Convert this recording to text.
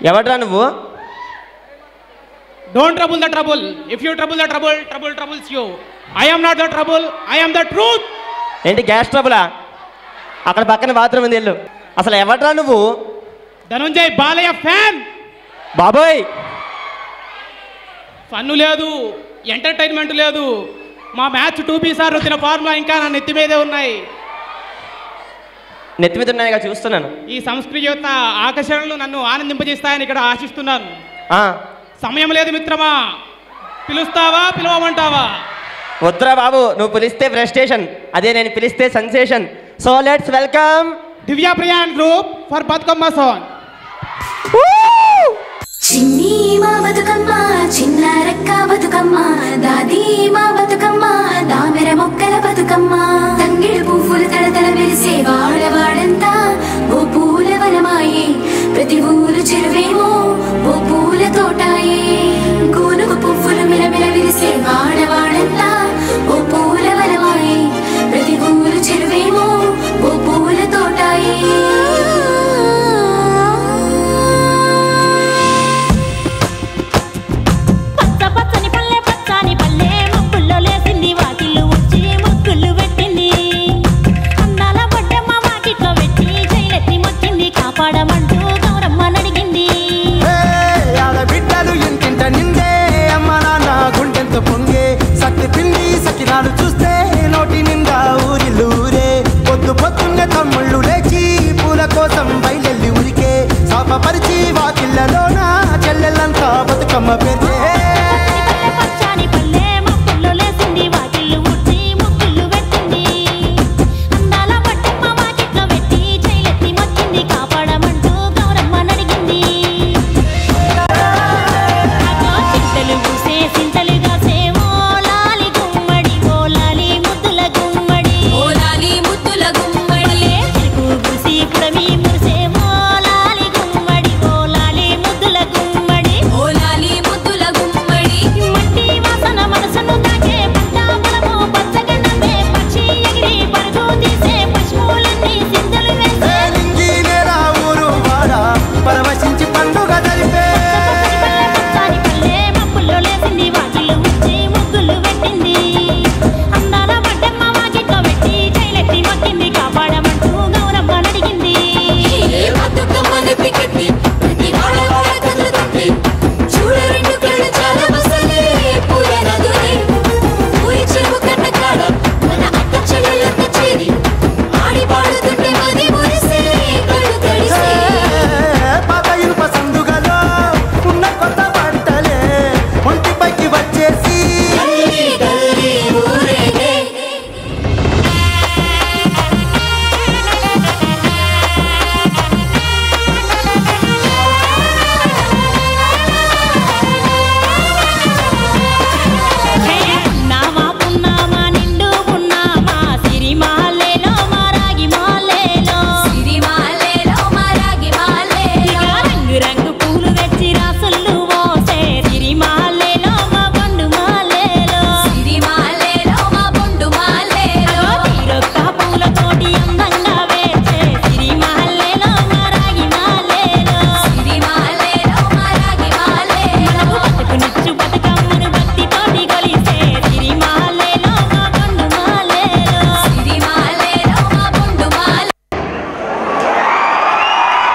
ఎవడ్రా నువ్వు? Don't trouble the trouble. If you trouble the trouble, trouble troubles you. I am not the trouble. I am the truth. ఏంటి gas ట్రబులా? అక్కడ పక్కన bathroom ఉంది వెళ్ళు. అసలు ఎవడ్రా నువ్వు? ధనుంజయ్ బాలయ్య ఫ్యాన్. బాబోయ్, ఫన్ను లేదు, ఎంటర్టైన్మెంట్ లేదు. మా మ్యాచ్ 2 సార్ వచ్చిన ఫార్ములా ఇంకా నా నెత్తి మీదే ఉన్నాయి. నెత్తి మీద ఉన్నాయిగా చూస్తున్నాను. ఈ సంస్కృతి యొక్క ఆకర్షణలు నన్ను ఆనందింపజేస్తాయని ఇక్కడ ఆశిస్తున్నాను. సమయం లేదు మిత్రమా, పిలుస్తావా పిలవమంటావా? వద్దురా బాబు, నువ్వు పిలిస్తే ఫ్రస్ట్రేషన్, అదే నేను పిలిస్తే sensation. So let's welcome Divya Priyan group for Bathukamma song. చిన్ని మా బతుకమ్మ చిన్న రెక్క బతుకమ్మ, దాది మా బతుకమ్మ దామెర మొక్కల బతుకమ్మ, తంగిడు పువ్వులు తడతల మెరిసే వాడవాడంతా ఓ పూల వనమాయే, ప్రతి ఊరు చెరువే